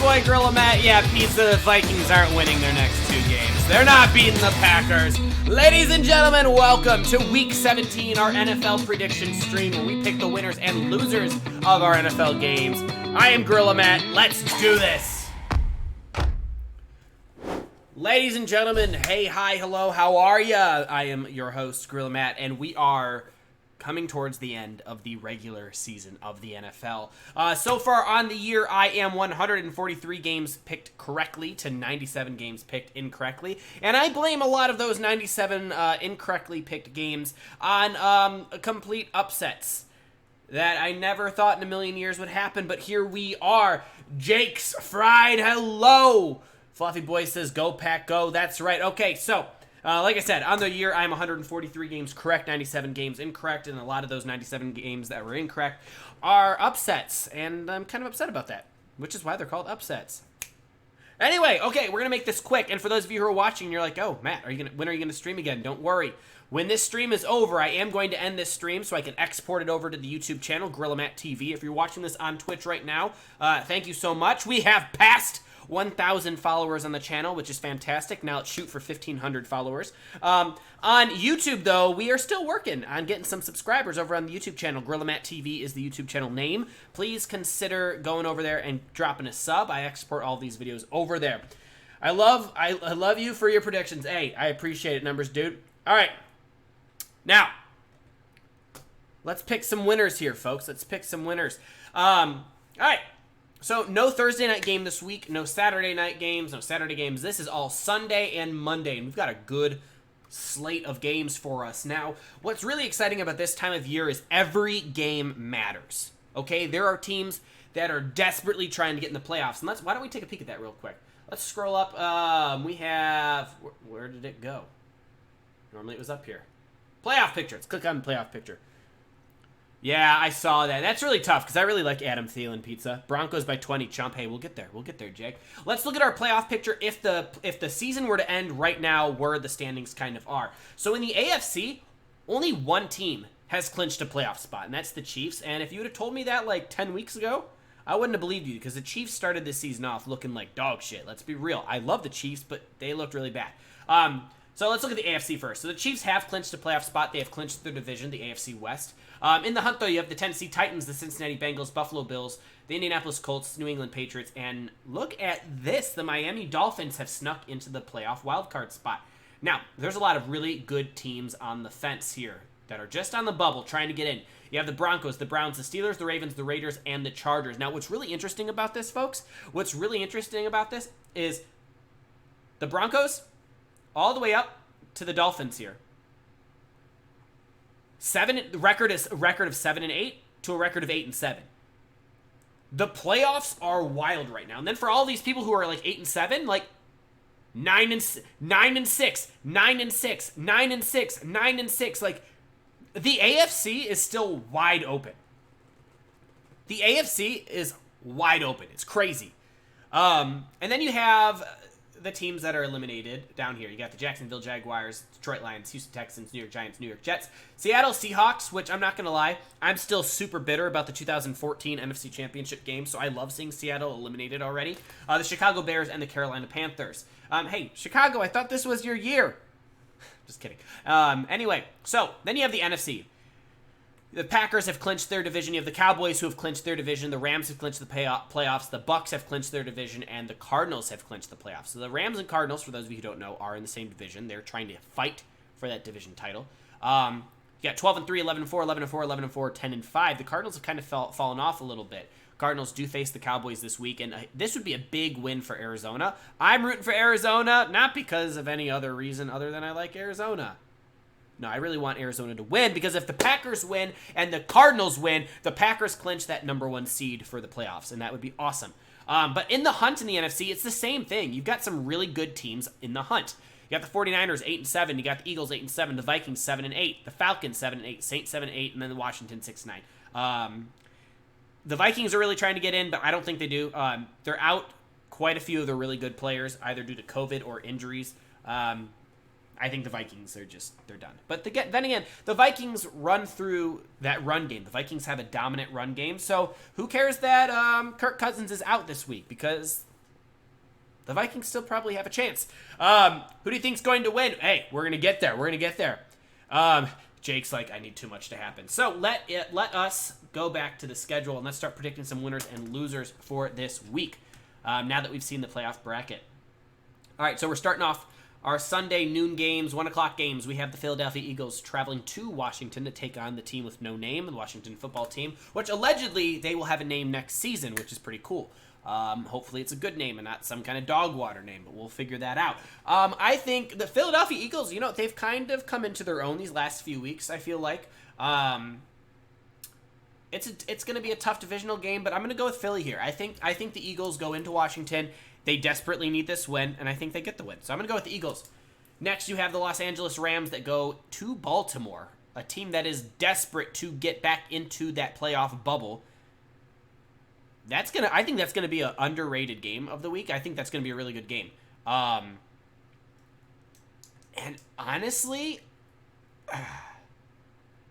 boy Gorilla Matt. Yeah, pizza, the Vikings aren't winning their next 2 games. They're not beating the Packers. Ladies and gentlemen, welcome to Week 17, our NFL prediction stream, where we pick the winners and losers of our NFL games. I am Gorilla Matt. Let's do this. Ladies and gentlemen, hey, hi, hello, how are ya? I am your host, Gorilla Matt, and we are coming towards the end of the regular season of the NFL. So far on the year, I am 143 games picked correctly to 97 games picked incorrectly. And I blame a lot of those 97 incorrectly picked games on complete upsets that I never thought in a million years would happen. But here we are. Jake's Fried, hello! Fluffy Boy says, go Pack, go. That's right. Okay, so like I said, on the year, I'm 143 games correct, 97 games incorrect, and a lot of those 97 games that were incorrect are upsets, and I'm kind of upset about that, which is why they're called upsets. Anyway, okay, we're going to make this quick, and for those of you who are watching, you're like, oh, Matt, when are you going to stream again? Don't worry. When this stream is over, I am going to end this stream so I can export it over to the YouTube channel, Gorilla Matt TV. If you're watching this on Twitch right now, thank you so much. We have passed 1,000 followers on the channel, which is fantastic. Now let's shoot for 1,500 followers. On YouTube, though, we are still working on getting some subscribers over on the YouTube channel. Gorilla Matt TV is the YouTube channel name. Please consider going over there and dropping a sub. I export all these videos over there. I love you for your predictions. Hey, I appreciate it, numbers dude. All right. Now, let's pick some winners here, folks. Let's pick some winners. All right. So, no Thursday night game this week, no Saturday night games, no Saturday games. This is all Sunday and Monday, and we've got a good slate of games for us. Now, what's really exciting about this time of year is every game matters, okay? There are teams that are desperately trying to get in the playoffs, and why don't we take a peek at that real quick? Let's scroll up. We have, where did it go? Normally it was up here. Playoff picture. Let's click on the playoff picture. Yeah, I saw that. That's really tough because I really like Adam Thielen pizza. Broncos by 20, chump. Hey, we'll get there. We'll get there, Jake. Let's look at our playoff picture if the season were to end right now where the standings kind of are. So in the AFC, only one team has clinched a playoff spot, and that's the Chiefs. And if you would have told me that like 10 weeks ago, I wouldn't have believed you because the Chiefs started this season off looking like dog shit. Let's be real. I love the Chiefs, but they looked really bad. So let's look at the AFC first. So the Chiefs have clinched a playoff spot. They have clinched their division, the AFC West. In the hunt, though, you have the Tennessee Titans, the Cincinnati Bengals, Buffalo Bills, the Indianapolis Colts, New England Patriots, and look at this. The Miami Dolphins have snuck into the playoff wildcard spot. Now, there's a lot of really good teams on the fence here that are just on the bubble trying to get in. You have the Broncos, the Browns, the Steelers, the Ravens, the Raiders, and the Chargers. Now, what's really interesting about this, folks, is the Broncos all the way up to the Dolphins here. The record of 7-8 to a record of 8-7. The playoffs are wild right now. And then for all these people who are like 8-7, like 9-6, 9-6, 9-6, 9-6, 9-6, like the AFC is still wide open. The AFC is wide open. It's crazy. And then you have the teams that are eliminated down here. You got the Jacksonville Jaguars, Detroit Lions, Houston Texans, New York Giants, New York Jets, Seattle Seahawks, which I'm not going to lie, I'm still super bitter about the 2014 NFC Championship game, so I love seeing Seattle eliminated already. The Chicago Bears and the Carolina Panthers. Hey, Chicago, I thought this was your year. Just kidding. Anyway, so then you have the NFC. The Packers have clinched their division. You have the Cowboys who have clinched their division. The Rams have clinched the playoffs. The Bucks have clinched their division. And the Cardinals have clinched the playoffs. So the Rams and Cardinals, for those of you who don't know, are in the same division. They're trying to fight for that division title. You got 12-3, 11-4, 11-4, 11-4, 10-5. The Cardinals have kind of fallen off a little bit. Cardinals do face the Cowboys this week, and this would be a big win for Arizona. I'm rooting for Arizona, not because of any other reason other than I like Arizona. No, I really want Arizona to win because if the Packers win and the Cardinals win, the Packers clinch that #1 seed for the playoffs, and that would be awesome. But in the hunt in the NFC, it's the same thing. You've got some really good teams in the hunt. You got the 49ers 8-7, you got the Eagles 8-7, the Vikings 7-8, the Falcons 7-8, Saints 7-8, and then the Washington 6-9. The Vikings are really trying to get in, but I don't think they do. They're out quite a few of their really good players, either due to COVID or injuries. I think the Vikings are they're done. But then again, the Vikings run through that run game. The Vikings have a dominant run game. So who cares that Kirk Cousins is out this week? Because the Vikings still probably have a chance. Who do you think's going to win? Hey, we're going to get there. We're going to get there. Jake's like, I need too much to happen. So let us go back to the schedule and let's start predicting some winners and losers for this week. Now that we've seen the playoff bracket. All right, so we're starting off our Sunday noon games, 1 o'clock games. We have the Philadelphia Eagles traveling to Washington to take on the team with no name, the Washington football team, which allegedly they will have a name next season, which is pretty cool. Hopefully it's a good name and not some kind of dog water name, but we'll figure that out. I think the Philadelphia Eagles, they've kind of come into their own these last few weeks, I feel like. It's going to be a tough divisional game, but I'm going to go with Philly here. I think the Eagles go into Washington. They desperately need this win, and I think they get the win. So I'm going to go with the Eagles. Next, you have the Los Angeles Rams that go to Baltimore, a team that is desperate to get back into that playoff bubble. I think that's gonna be an underrated game of the week. I think that's gonna be a really good game. And honestly,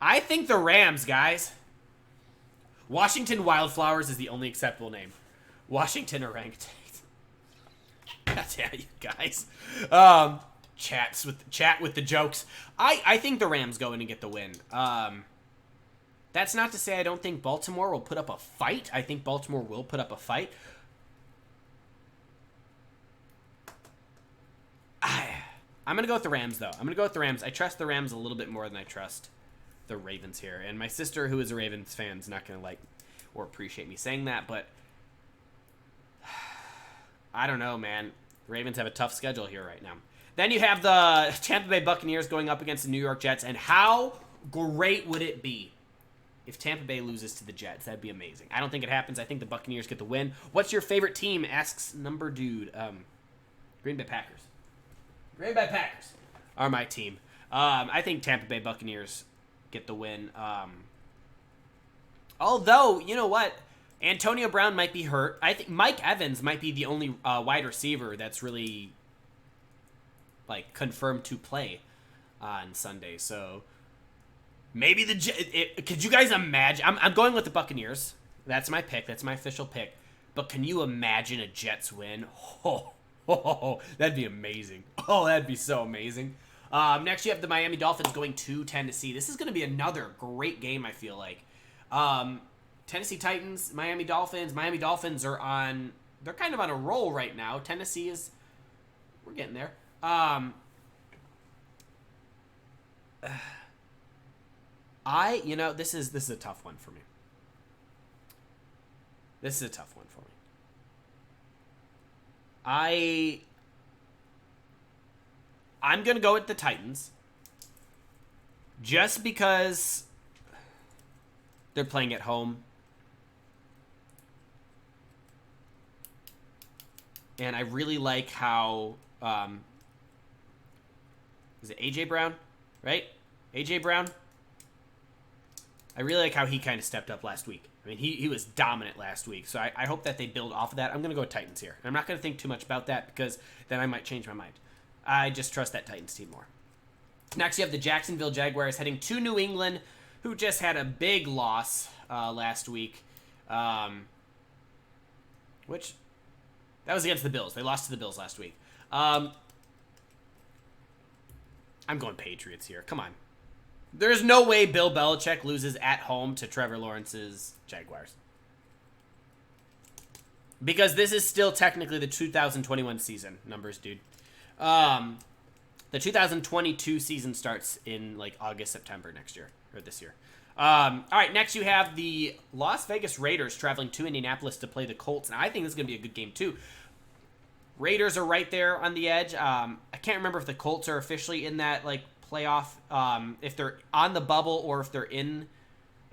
I think the Rams, guys. Washington Wildflowers is the only acceptable name. Washington orangutans. God damn you guys. Chat with the jokes. I think the Rams go in and get the win. That's not to say I don't think Baltimore will put up a fight. I think Baltimore will put up a fight. I'm going to go with the Rams, though. I'm going to go with the Rams. I trust the Rams a little bit more than I trust the Ravens here. And my sister, who is a Ravens fan, is not going to like or appreciate me saying that. But I don't know, man. The Ravens have a tough schedule here right now. Then you have the Tampa Bay Buccaneers going up against the New York Jets. And how great would it be if Tampa Bay loses to the Jets? That'd be amazing. I don't think it happens. I think the Buccaneers get the win. What's your favorite team? Asks number dude. Green Bay Packers. Green Bay Packers are my team. I think Tampa Bay Buccaneers get the win. Although, you know what? Antonio Brown might be hurt. I think Mike Evans might be the only wide receiver that's really confirmed to play on Sunday. So maybe could you guys imagine? I'm going with the Buccaneers. That's my pick. That's my official pick. But can you imagine a Jets win? Oh, that'd be amazing. Oh, that'd be so amazing. Next, you have the Miami Dolphins going to Tennessee. This is going to be another great game, I feel like. Tennessee Titans, Miami Dolphins. Miami Dolphins they're kind of on a roll right now. Tennessee we're getting there. This is a tough one for me. This is a tough one for me. I'm going to go with the Titans just because they're playing at home. And I really like how is it A.J. Brown, right? A.J. Brown? I really like how he kind of stepped up last week. I mean, he was dominant last week, so I hope that they build off of that. I'm going to go with Titans here. I'm not going to think too much about that because then I might change my mind. I just trust that Titans team more. Next, you have the Jacksonville Jaguars heading to New England, who just had a big loss last week, which that was against the Bills. They lost to the Bills last week. I'm going Patriots here. Come on. There's no way Bill Belichick loses at home to Trevor Lawrence's Jaguars. Because this is still technically the 2021 season numbers, dude. The 2022 season starts in August, September next year, or this year. All right, next you have the Las Vegas Raiders traveling to Indianapolis to play the Colts. And I think this is going to be a good game, too. Raiders are right there on the edge. I can't remember if the Colts are officially in that, playoff, if they're on the bubble or if they're in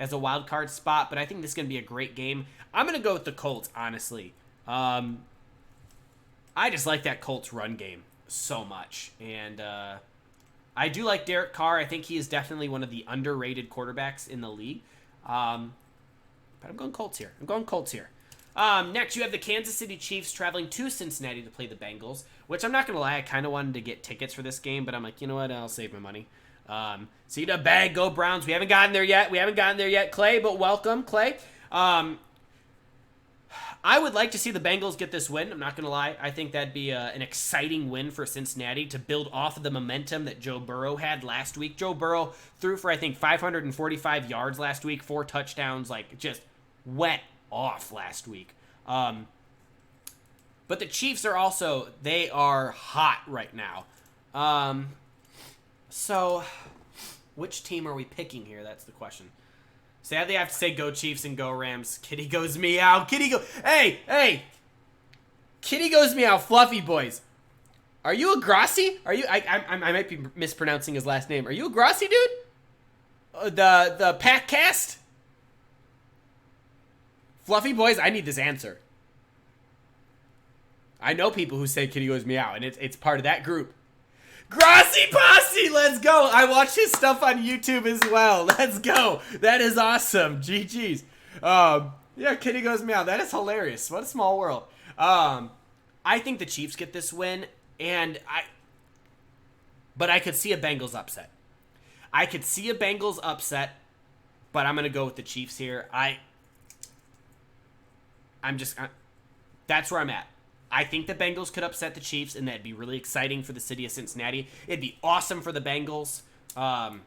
as a wild card spot, but I think this is going to be a great game. I'm going to go with the Colts, honestly. I just like that Colts run game so much, and I do like Derek Carr. I think he is definitely one of the underrated quarterbacks in the league, but I'm going Colts here. Next, you have the Kansas City Chiefs traveling to Cincinnati to play the Bengals, which I'm not going to lie, I kind of wanted to get tickets for this game, but I'm like, you know what, I'll save my money. See the bag, go Browns. We haven't gotten there yet, Clay, but welcome, Clay. I would like to see the Bengals get this win. I'm not going to lie. I think that'd be an exciting win for Cincinnati to build off of the momentum that Joe Burrow had last week. Joe Burrow threw for, I think, 545 yards last week, 4 touchdowns, like just went off last week. But the Chiefs are also, they are hot right now. So which team are we picking here? That's the question. Sadly, I have to say go Chiefs and go Rams. Kitty goes meow. Hey! Kitty goes meow. Fluffy boys. Are you a Grossi? Are you? I might be mispronouncing his last name. Are you a Grossi, dude? The Pack Cast? Fluffy boys, I need this answer. I know people who say Kitty goes meow, and it's part of that group. Grossi Posse, let's go. I watch his stuff on YouTube as well. Let's go. That is awesome. GG's. Yeah, Kitty goes meow. That is hilarious. What a small world. I think the Chiefs get this win, but I could see a Bengals upset. But I'm going to go with the Chiefs here. That's where I'm at. I think the Bengals could upset the Chiefs, and that'd be really exciting for the city of Cincinnati. It'd be awesome for the Bengals. I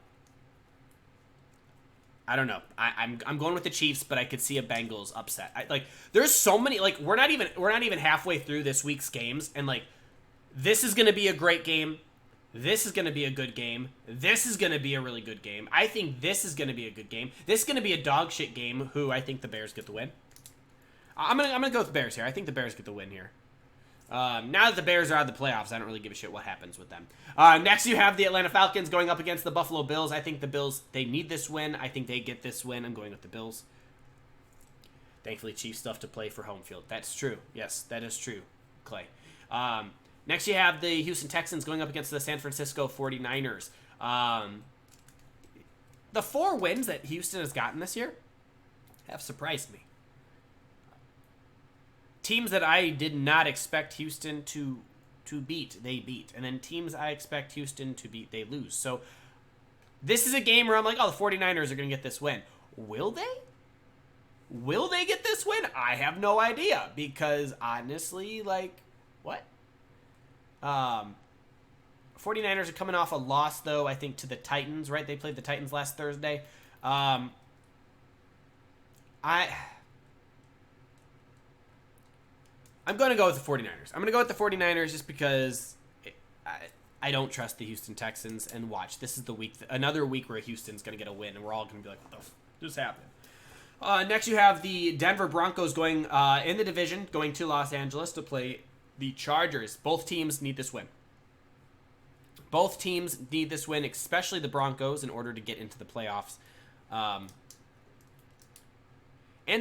don't know. I'm going with the Chiefs, but I could see a Bengals upset. There's so many. We're not even halfway through this week's games, and this is going to be a great game. This is going to be a good game. This is going to be a really good game. I think this is going to be a good game. This is going to be a dog shit game. Who I think the Bears get the win. I'm gonna go with the Bears here. I think the Bears get the win here. Now that the Bears are out of the playoffs, I don't really give a shit what happens with them. Next, you have the Atlanta Falcons going up against the Buffalo Bills. I think the Bills, they need this win. I think they get this win. I'm going with the Bills. Thankfully, Chiefs still have to play for home field. That's true. Yes, that is true, Clay. Next, you have the Houston Texans going up against the San Francisco 49ers. The 4 wins that Houston has gotten this year have surprised me. Teams that I did not expect Houston to beat, they beat. And then teams I expect Houston to beat, they lose. So this is a game where I'm like, oh, the 49ers are going to get this win. Will they? Will they get this win? I have no idea. Because honestly, what? 49ers are coming off a loss, though, I think, to the Titans, right? They played the Titans last Thursday. I'm going to go with the 49ers. I'm going to go with the 49ers just because I don't trust the Houston Texans. And watch, this is the week, another week where Houston's going to get a win, and we're all going to be like, what the f just happened? Next, you have the Denver Broncos going in the division, going to Los Angeles to play the Chargers. Both teams need this win. Both teams need this win, especially the Broncos, in order to get into the playoffs. And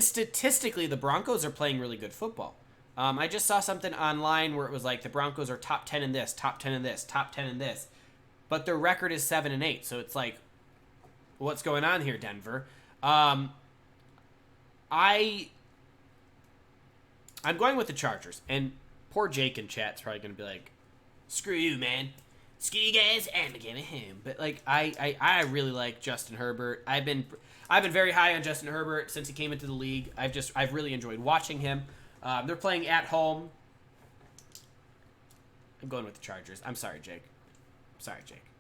statistically, the Broncos are playing really good football. I just saw something online where it was like the Broncos are top 10 in this, top 10 in this, top 10 in this. But their record is 7-8. So it's like, what's going on here, Denver? I'm going with the Chargers. And poor Jake in chat's probably going to be like, screw you, man. Screw you guys, I'm going home. But I really like Justin Herbert. I've been very high on Justin Herbert since he came into the league. I've really enjoyed watching him. They're playing at home. I'm going with the Chargers. I'm sorry, Jake.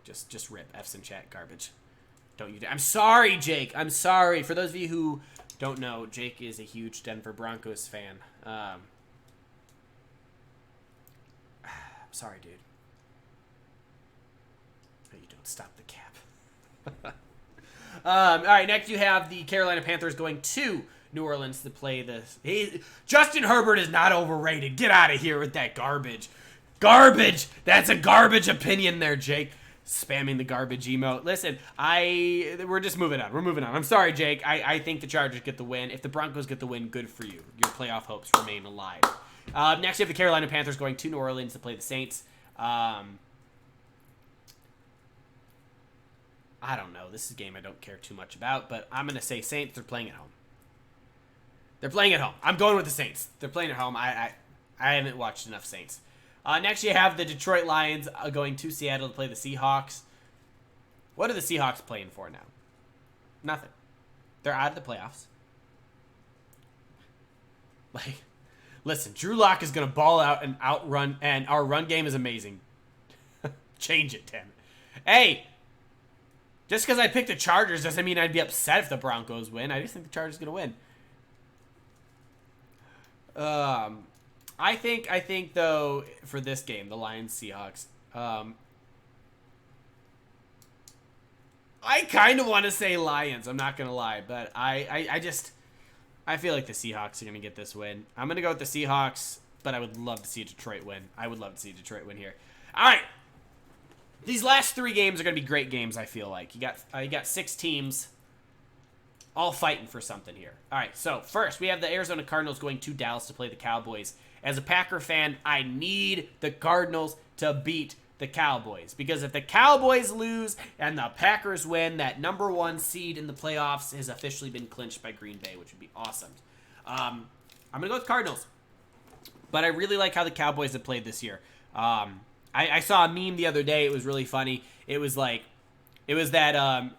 Just rip. F's in chat. Garbage. Don't you? I'm sorry, Jake. I'm sorry. For those of you who don't know, Jake is a huge Denver Broncos fan. I'm sorry, dude. No, you don't. Stop the cap. All right, next you have the Carolina Panthers going to New Orleans to play this. Justin Herbert is not overrated. Get out of here with that garbage. Garbage! That's a garbage opinion there, Jake. Spamming the garbage emote. Listen, we're just moving on. We're moving on. I'm sorry, Jake. I think the Chargers get the win. If the Broncos get the win, good for you. Your playoff hopes remain alive. Next, you have the Carolina Panthers going to New Orleans to play the Saints. I don't know. This is a game I don't care too much about, but I'm going to say Saints. They're playing at home. They're playing at home. I'm going with the Saints. They're playing at home. I haven't watched enough Saints. Next, you have the Detroit Lions going to Seattle to play the Seahawks. What are the Seahawks playing for now? Nothing. They're out of the playoffs. Listen, Drew Lock is going to ball out and outrun, and our run game is amazing. Change it, damn it. Hey, just because I picked the Chargers doesn't mean I'd be upset if the Broncos win. I just think the Chargers are going to win. I think though, for this game, the Lions-Seahawks, I kind of want to say Lions. I'm not going to lie, but I feel like the Seahawks are going to get this win. I'm going to go with the Seahawks, but I would love to see Detroit win. I would love to see Detroit win here. All right. These last 3 games are going to be great games, I feel like. You got 6 teams all fighting for something here. All right, so first we have the Arizona Cardinals going to Dallas to play the Cowboys. As a Packer fan, I need the Cardinals to beat the Cowboys, because if the Cowboys lose and the Packers win, that number 1 seed in the playoffs has officially been clinched by Green Bay, which would be awesome. I'm going to go with Cardinals, but I really like how the Cowboys have played this year. I saw a meme the other day. It was really funny. It was that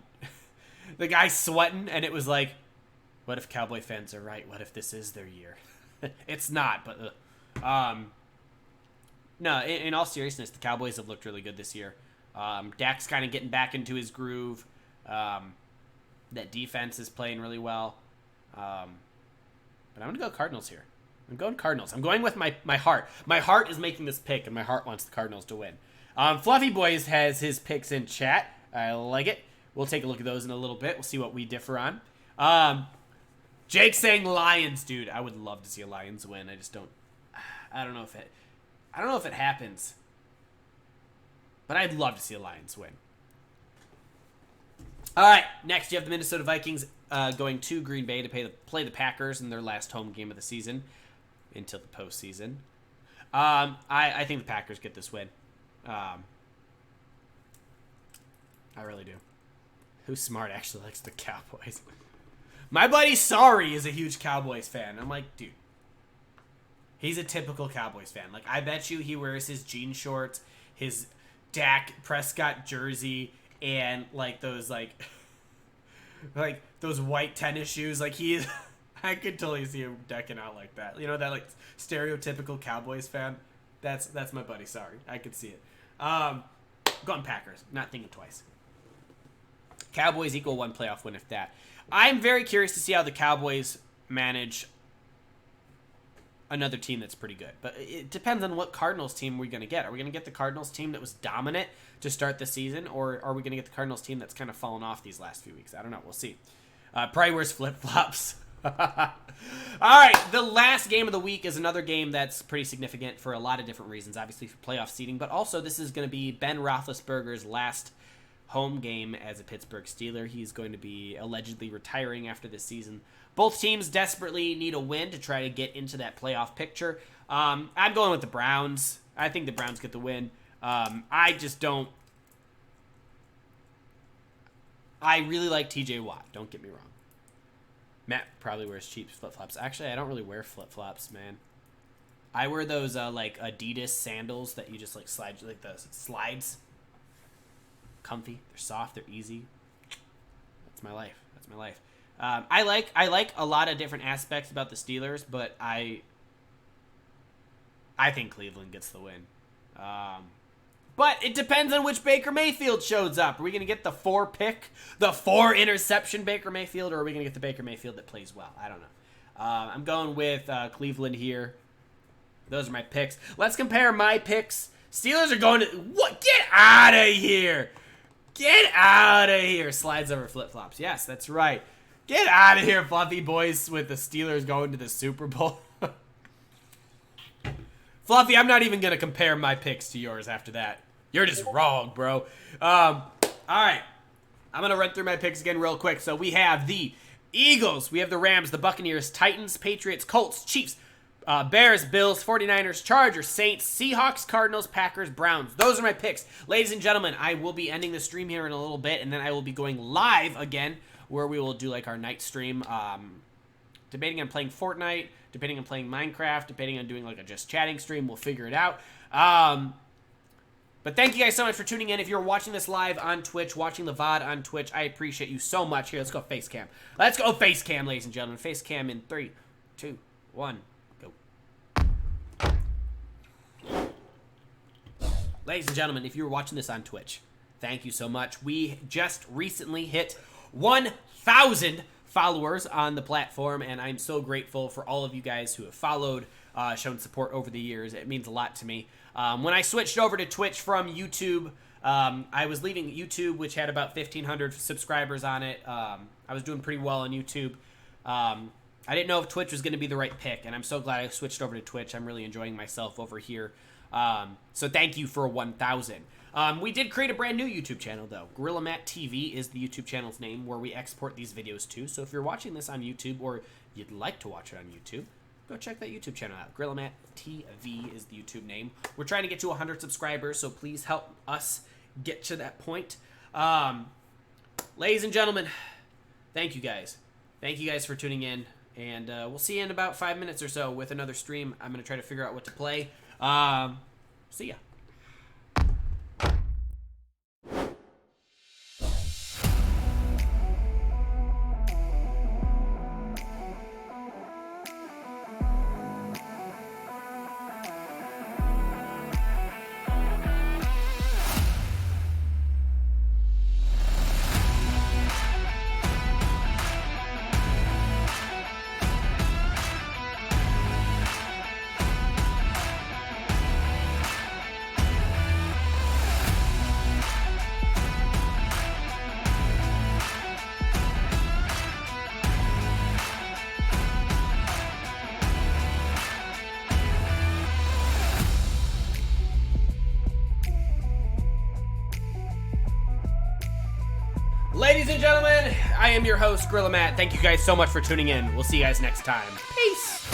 the guy sweating, and it was like, what if Cowboy fans are right? What if this is their year? It's not, but no, in all seriousness, the Cowboys have looked really good this year. Dak's kind of getting back into his groove. That defense is playing really well. But I'm going to go Cardinals here. I'm going Cardinals. I'm going with my heart. My heart is making this pick, and my heart wants the Cardinals to win. Fluffy Boys has his picks in chat. I like it. We'll take a look at those in a little bit. We'll see what we differ on. Jake saying Lions, dude. I would love to see a Lions win. I don't know if it happens. But I'd love to see a Lions win. All right, next you have the Minnesota Vikings going to Green Bay to play the Packers in their last home game of the season until the postseason. I think the Packers get this win. I really do. Who's smart actually likes the Cowboys? My buddy Sorry is a huge Cowboys fan. I'm like, dude, he's a typical Cowboys fan. Like, I bet you he wears his jean shorts, his Dak Prescott jersey, and like those like those white tennis shoes. Like I could totally see him decking out like that. You know, that like stereotypical Cowboys fan. That's my buddy. Sorry, I could see it. Going Packers. Not thinking twice. Cowboys equal 1 playoff win if that. I'm very curious to see how the Cowboys manage another team that's pretty good. But it depends on what Cardinals team we're going to get. Are we going to get the Cardinals team that was dominant to start the season, or are we going to get the Cardinals team that's kind of fallen off these last few weeks? I don't know. We'll see. Probably wears flip-flops. All right, the last game of the week is another game that's pretty significant for a lot of different reasons. Obviously for playoff seeding, but also this is going to be Ben Roethlisberger's last home game as a Pittsburgh Steeler. He's going to be allegedly retiring after this season. Both teams desperately need a win to try to get into that playoff picture. I'm going with the Browns. I think the Browns get the win. I really like TJ Watt. Don't get me wrong. Matt probably wears cheap flip-flops. Actually, I don't really wear flip-flops, man. I wear those like Adidas sandals that you just like slide, like the slides. Comfy. They're soft. They're easy. That's my life. I like a lot of different aspects about the Steelers, but I think Cleveland gets the win. But it depends on which Baker Mayfield shows up. Are we going to get the 4 interception Baker Mayfield, or are we going to get the Baker Mayfield that plays well? I don't know. I'm going with Cleveland here. Those are my picks. Let's compare my picks. Steelers are going to... What? Get out of here! Get out of here! Slides over flip-flops. Yes, that's right. Get out of here, Fluffy Boys, with the Steelers going to the Super Bowl. Fluffy, I'm not even going to compare my picks to yours after that. You're just wrong, bro. All right. I'm going to run through my picks again real quick. So we have the Eagles. We have the Rams, the Buccaneers, Titans, Patriots, Colts, Chiefs, Bears, Bills, 49ers, Chargers, Saints, Seahawks, Cardinals, Packers, Browns. Those are my picks. Ladies and gentlemen, I will be ending the stream here in a little bit, and then I will be going live again, where we will do like our night stream, debating on playing Fortnite, debating on playing Minecraft, debating on doing like a just chatting stream. We'll figure it out. But thank you guys so much for tuning in. If you're watching this live on Twitch, watching the VOD on Twitch, I appreciate you so much. Here, let's go face cam. Let's go face cam, ladies and gentlemen. Face cam in 3, 2, 1. ladies and gentlemen, if you were watching this on Twitch, thank you so much. We just recently hit 1,000 followers on the platform, and I'm so grateful for all of you guys who have followed, shown support over the years. It means a lot to me. When I switched over to Twitch from YouTube, I was leaving YouTube, which had about 1,500 subscribers on it. I was doing pretty well on YouTube. I didn't know if Twitch was going to be the right pick, and I'm so glad I switched over to Twitch. I'm really enjoying myself over here. So thank you for 1,000. We did create a brand new YouTube channel, though. Gorilla Matt TV is the YouTube channel's name, where we export these videos to. So if you're watching this on YouTube, or you'd like to watch it on YouTube, go check that YouTube channel out. Gorilla Matt TV is the YouTube name. We're trying to get to 100 subscribers, so please help us get to that point. Ladies and gentlemen, thank you guys. Thank you guys for tuning in, and we'll see you in about 5 minutes or so with another stream. I'm going to try to figure out what to play. See ya. Ladies and gentlemen, I am your host, Gorilla Matt. Thank you guys so much for tuning in. We'll see you guys next time. Peace.